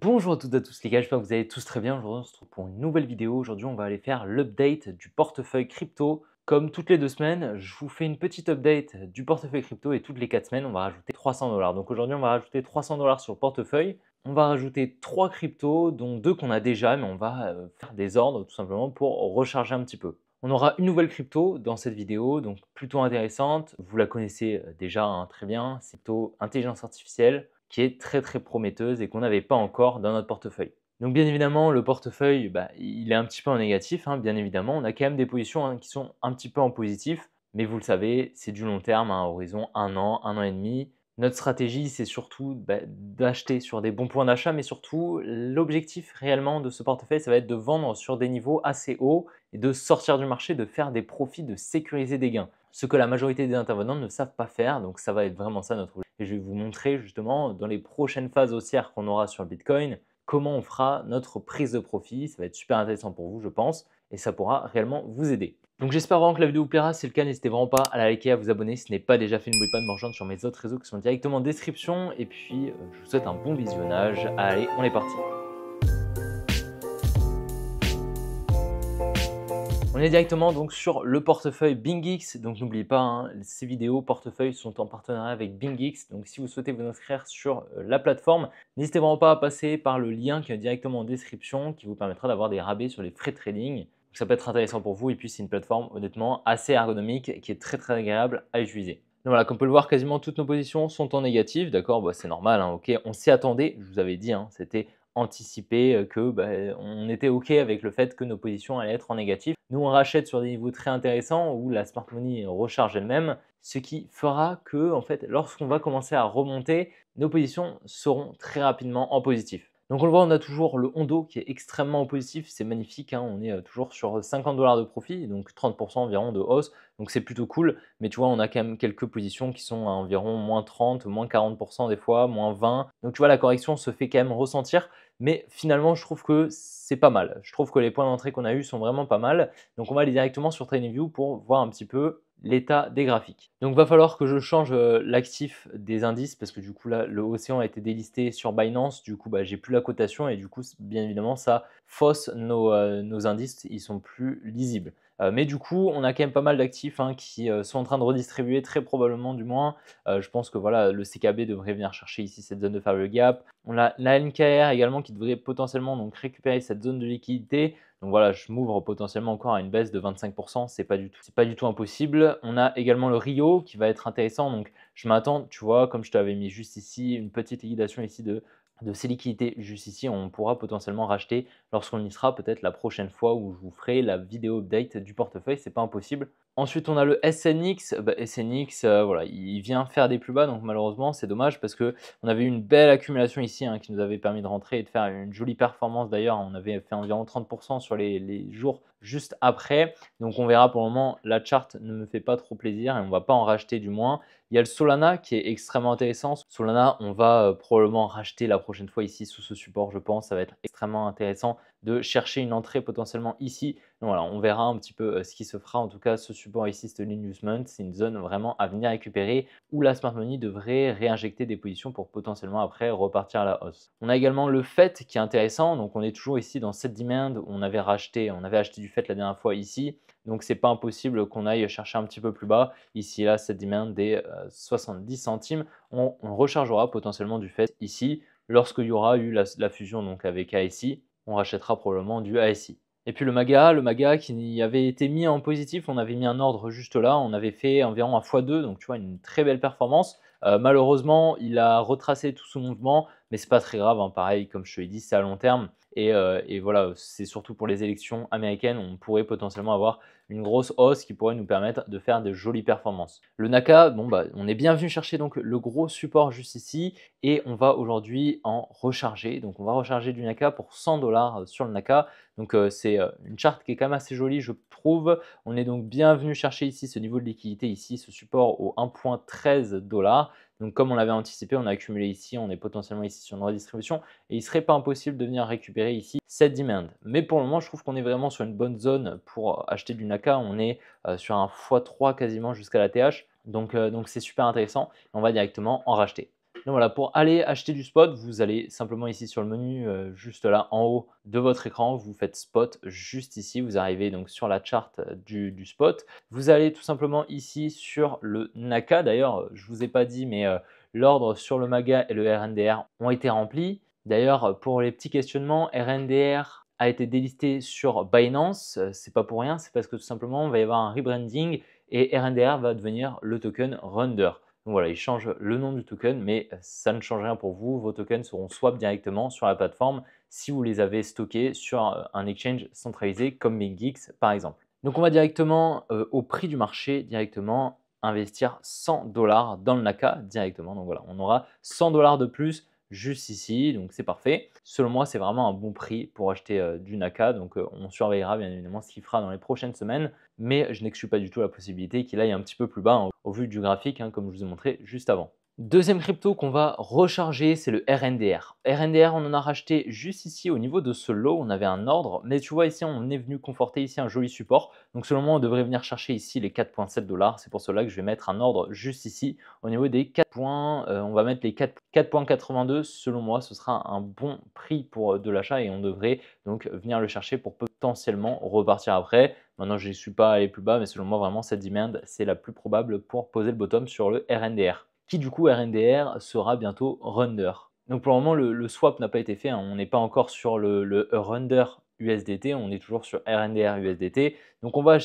Bonjour à toutes et à tous les gars, j'espère que vous allez tous très bien. Aujourd'hui on se retrouve pour une nouvelle vidéo. Aujourd'hui on va aller faire l'update du portefeuille crypto. Comme toutes les 2 semaines, je vous fais une petite update du portefeuille crypto et toutes les 4 semaines on va rajouter 300 $. Donc aujourd'hui on va rajouter 300 $ sur le portefeuille. On va rajouter 3 cryptos, dont 2 qu'on a déjà, mais on va faire des ordres tout simplement pour recharger un petit peu. On aura une nouvelle crypto dans cette vidéo, donc plutôt intéressante. Vous la connaissez déjà très bien, c'est plutôt intelligence artificielle qui est très prometteuse et qu'on n'avait pas encore dans notre portefeuille. Donc bien évidemment, le portefeuille, il est un petit peu en négatif, bien évidemment. On a quand même des positions qui sont un petit peu en positif, mais vous le savez, c'est du long terme, à horizon 1 an et demi. Notre stratégie, c'est surtout d'acheter sur des bons points d'achat, mais surtout, l'objectif réellement de ce portefeuille, ça va être de vendre sur des niveaux assez hauts et de sortir du marché, de faire des profits, de sécuriser des gains. Ce que la majorité des intervenants ne savent pas faire, donc ça va être vraiment ça notre objectif. Et je vais vous montrer justement dans les prochaines phases haussières qu'on aura sur le Bitcoin, comment on fera notre prise de profit. Ça va être super intéressant pour vous, je pense, et ça pourra réellement vous aider. Donc j'espère vraiment que la vidéo vous plaira. Si c'est le cas, n'hésitez vraiment pas à la liker, à vous abonner si ce n'est pas déjà fait. N'oubliez pas de me rejoindre sur mes autres réseaux qui sont directement en description. Et puis, je vous souhaite un bon visionnage. Allez, on est parti. On est directement donc sur le portefeuille BingX, donc n'oubliez pas, ces vidéos portefeuille sont en partenariat avec BingX, donc si vous souhaitez vous inscrire sur la plateforme, n'hésitez vraiment pas à passer par le lien qui est directement en description qui vous permettra d'avoir des rabais sur les frais de trading. Donc, ça peut être intéressant pour vous et puis c'est une plateforme honnêtement assez ergonomique qui est très agréable à utiliser. Donc voilà, comme on peut le voir, quasiment toutes nos positions sont en négatif, d'accord, c'est normal, ok, on s'y attendait, je vous avais dit, c'était anticipé que on était ok avec le fait que nos positions allaient être en négatif. Nous, on rachète sur des niveaux très intéressants où la smart money recharge elle-même, ce qui fera que, en fait, lorsqu'on va commencer à remonter, nos positions seront très rapidement en positif. Donc on le voit, on a toujours le Hondo qui est extrêmement en positif, c'est magnifique, on est toujours sur 50 $ de profit, donc 30% environ de hausse, donc c'est plutôt cool, mais tu vois, on a quand même quelques positions qui sont à environ moins 30, moins 40% des fois, moins 20, donc tu vois, la correction se fait quand même ressentir, mais finalement, je trouve que c'est pas mal. Je trouve que les points d'entrée qu'on a eus sont vraiment pas mal. Donc, on va aller directement sur TradingView pour voir un petit peu l'état des graphiques. Donc, il va falloir que je change l'actif des indices parce que du coup, là, le Océan a été délisté sur Binance. Du coup, j'ai plus la cotation et du coup, bien évidemment, ça fausse nos indices. Ils sont plus lisibles. Mais du coup, on a quand même pas mal d'actifs qui sont en train de redistribuer, très probablement du moins. Je pense que voilà, le CKB devrait venir chercher ici cette zone de faible gap. On a la NKR également qui devrait potentiellement donc récupérer cette zone de liquidité. Donc voilà, je m'ouvre potentiellement encore à une baisse de 25%, c'est pas du tout impossible. On a également le Rio qui va être intéressant. Donc je m'attends, tu vois, comme je t'avais mis juste ici, une petite liquidation ici de ces liquidités juste ici, on pourra potentiellement racheter lorsqu'on y sera peut-être la prochaine fois où je vous ferai la vidéo update du portefeuille, c'est pas impossible. Ensuite, on a le SNX. SNX, voilà, il vient faire des plus bas, donc malheureusement, c'est dommage parce que on avait eu une belle accumulation ici qui nous avait permis de rentrer et de faire une jolie performance d'ailleurs. On avait fait environ 30% sur les jours juste après. Donc on verra pour le moment, la charte ne me fait pas trop plaisir et on ne va pas en racheter du moins. Il y a le Solana qui est extrêmement intéressant. Solana, on va probablement racheter la prochaine fois ici sous ce support, je pense. Ça va être extrêmement intéressant de chercher une entrée potentiellement ici. Donc voilà, on verra un petit peu ce qui se fera. En tout cas, ce support ici, c'est l'investment. C'est une zone vraiment à venir récupérer où la smart money devrait réinjecter des positions pour potentiellement après repartir à la hausse. On a également le FET qui est intéressant. Donc on est toujours ici dans cette demand où on avait acheté du FET la dernière fois ici. Donc c'est pas impossible qu'on aille chercher un petit peu plus bas. Ici, là, cette demand des 70 centimes. On rechargera potentiellement du FET ici. Lorsqu'il y aura eu la fusion donc avec ASI, on rachètera probablement du ASI. Et puis le MAGA qui avait été mis en positif, on avait mis un ordre juste là, on avait fait environ un x2, donc tu vois une très belle performance. Malheureusement, il a retracé tout son mouvement, mais c'est pas très grave, pareil, comme je te l'ai dit, c'est à long terme. Et voilà, c'est surtout pour les élections américaines, on pourrait potentiellement avoir une grosse hausse qui pourrait nous permettre de faire de jolies performances. Le Naka, on est bien venu chercher donc le gros support juste ici et on va aujourd'hui en recharger. Donc on va recharger du Naka pour 100 $ sur le Naka. Donc c'est une charte qui est quand même assez jolie, je trouve. On est donc bien venu chercher ici ce niveau de liquidité, ici ce support au 1,13 $. Donc comme on l'avait anticipé, on a accumulé ici, on est potentiellement ici sur une redistribution et il ne serait pas impossible de venir récupérer ici cette demand. Mais pour le moment, je trouve qu'on est vraiment sur une bonne zone pour acheter du Naka. On est sur un x3 quasiment jusqu'à la TH. Donc c'est super intéressant. On va directement en racheter. Donc voilà, pour aller acheter du spot, vous allez simplement ici sur le menu, juste là en haut de votre écran, vous faites spot juste ici, vous arrivez donc sur la charte du spot. Vous allez tout simplement ici sur le NACA. D'ailleurs, je ne vous ai pas dit, mais l'ordre sur le MAGA et le RNDR ont été remplis. D'ailleurs, pour les petits questionnements, RNDR a été délisté sur Binance. C'est pas pour rien, c'est parce que tout simplement, il va y avoir un rebranding et RNDR va devenir le token Runder. Donc voilà, il change le nom du token, mais ça ne change rien pour vous. Vos tokens seront swap directement sur la plateforme si vous les avez stockés sur un exchange centralisé comme BingX par exemple. Donc on va directement au prix du marché, directement investir 100 dollars dans le NACA directement. Donc voilà, on aura 100 dollars de plus juste ici, donc c'est parfait. Selon moi, c'est vraiment un bon prix pour acheter du NACA, donc on surveillera bien évidemment ce qu'il fera dans les prochaines semaines, mais je n'exclus pas du tout la possibilité qu'il aille un petit peu plus bas au vu du graphique, comme je vous ai montré juste avant. Deuxième crypto qu'on va recharger, c'est le RNDR. RNDR, on en a racheté juste ici au niveau de ce lot, on avait un ordre, mais tu vois ici, on est venu conforter ici un joli support. Donc selon moi, on devrait venir chercher ici les 4,7 dollars. C'est pour cela que je vais mettre un ordre juste ici au niveau des 4 points. On va mettre les 4,82. Selon moi, ce sera un bon prix pour de l'achat et on devrait donc venir le chercher pour potentiellement repartir après. Maintenant, je ne suis pas allé plus bas, mais selon moi, vraiment, cette demand, c'est la plus probable pour poser le bottom sur le RNDR qui du coup RNDR sera bientôt Runder. Donc pour le moment, le swap n'a pas été fait, on n'est pas encore sur le Runder USDT, on est toujours sur RNDR USDT. Donc on va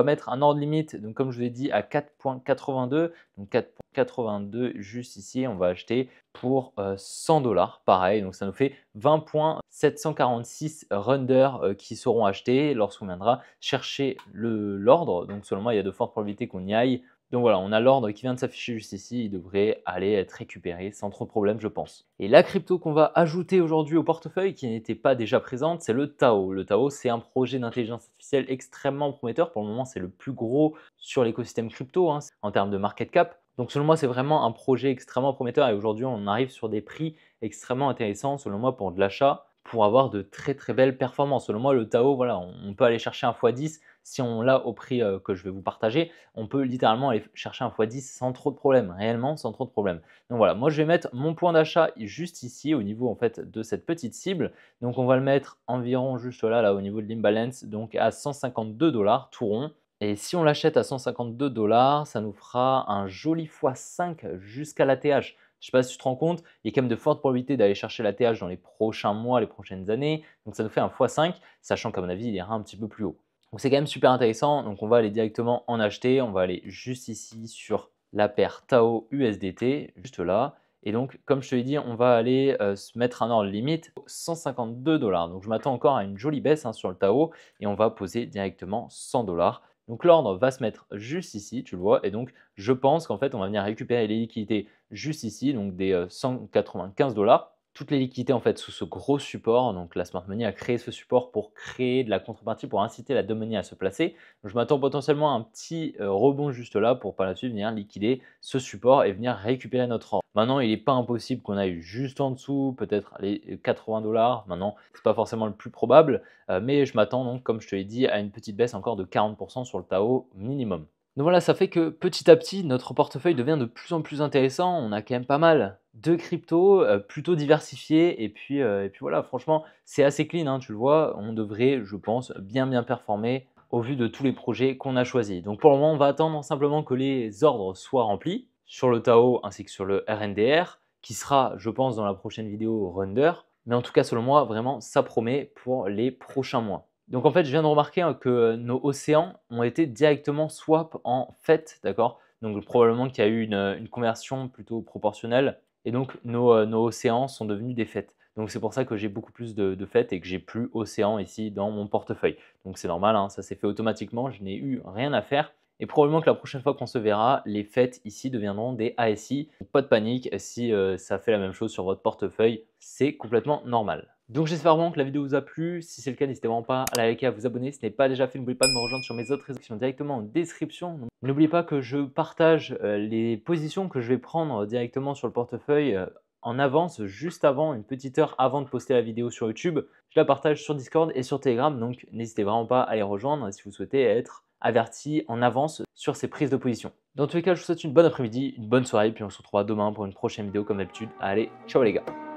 mettre un ordre limite, donc comme je vous ai dit, à 4,82. Donc 4,82 juste ici, on va acheter pour 100 dollars, pareil. Donc ça nous fait 20,746 Runder qui seront achetés lorsqu'on viendra chercher l'ordre. Donc selon moi, il y a de fortes probabilités qu'on y aille. Donc voilà, on a l'ordre qui vient de s'afficher juste ici, il devrait aller être récupéré sans trop de problème, je pense. Et la crypto qu'on va ajouter aujourd'hui au portefeuille, qui n'était pas déjà présente, c'est le Tao. Le Tao, c'est un projet d'intelligence artificielle extrêmement prometteur. Pour le moment, c'est le plus gros sur l'écosystème crypto en termes de market cap. Donc selon moi, c'est vraiment un projet extrêmement prometteur et aujourd'hui, on arrive sur des prix extrêmement intéressants, selon moi, pour de l'achat, pour avoir de très très belles performances. Selon moi, le Tao, voilà, on peut aller chercher un x10 si on l'a au prix que je vais vous partager. On peut littéralement aller chercher un x10 sans trop de problème, réellement sans trop de problème. Donc voilà, moi je vais mettre mon point d'achat juste ici au niveau en fait de cette petite cible. Donc on va le mettre environ juste là au niveau de l'imbalance, donc à 152 dollars tout rond. Et si on l'achète à 152 dollars, ça nous fera un joli x5 jusqu'à l'ATH. Je ne sais pas si tu te rends compte, il y a quand même de fortes probabilités d'aller chercher l'ATH dans les prochains mois, les prochaines années. Donc ça nous fait un x5, sachant qu'à mon avis, il ira un petit peu plus haut. Donc c'est quand même super intéressant. Donc on va aller directement en acheter. On va aller juste ici sur la paire Tao USDT, juste là. Et donc, comme je te l'ai dit, on va aller se mettre un ordre limite 152 dollars. Donc je m'attends encore à une jolie baisse sur le Tao et on va poser directement 100 dollars. Donc l'ordre va se mettre juste ici, tu le vois, et donc je pense qu'en fait on va venir récupérer les liquidités juste ici, donc des 195 dollars. Toutes les liquidités en fait sous ce gros support, donc la Smart Money a créé ce support pour créer de la contrepartie, pour inciter la money à se placer. Donc, je m'attends potentiellement à un petit rebond juste là pour par la suite venir liquider ce support et venir récupérer notre ordre. Maintenant, il n'est pas impossible qu'on aille juste en dessous, peut-être les 80 dollars. Maintenant, ce n'est pas forcément le plus probable, mais je m'attends donc, comme je te l'ai dit, à une petite baisse encore de 40% sur le Tao minimum. Donc voilà, ça fait que petit à petit, notre portefeuille devient de plus en plus intéressant. On a quand même pas mal de crypto, plutôt diversifié. Et puis voilà, franchement, c'est assez clean, tu le vois. On devrait, je pense, bien performer au vu de tous les projets qu'on a choisis. Donc pour le moment, on va attendre simplement que les ordres soient remplis sur le Tao ainsi que sur le RNDR, qui sera, je pense, dans la prochaine vidéo Runder. Mais en tout cas, selon moi, vraiment, ça promet pour les prochains mois. Donc en fait, je viens de remarquer que nos océans ont été directement swap en fait, d'accord? Donc probablement qu'il y a eu une conversion plutôt proportionnelle et donc nos océans sont devenus des fêtes. Donc c'est pour ça que j'ai beaucoup plus de fêtes et que j'ai plus océan ici dans mon portefeuille. Donc c'est normal, ça s'est fait automatiquement, je n'ai eu rien à faire. Et probablement que la prochaine fois qu'on se verra, les fêtes ici deviendront des ASI. Donc, pas de panique si ça fait la même chose sur votre portefeuille, c'est complètement normal. Donc j'espère vraiment que la vidéo vous a plu. Si c'est le cas, n'hésitez vraiment pas à la liker, à vous abonner. Si ce n'est pas déjà fait, n'oubliez pas de me rejoindre sur mes autres réseaux qui sont directement en description. N'oubliez pas que je partage les positions que je vais prendre directement sur le portefeuille en avance, juste avant, une petite heure avant de poster la vidéo sur YouTube. Je la partage sur Discord et sur Telegram, donc n'hésitez vraiment pas à les rejoindre si vous souhaitez être averti en avance sur ses prises de position. Dans tous les cas, je vous souhaite une bonne après-midi, une bonne soirée, puis on se retrouvera demain pour une prochaine vidéo comme d'habitude. Allez, ciao les gars!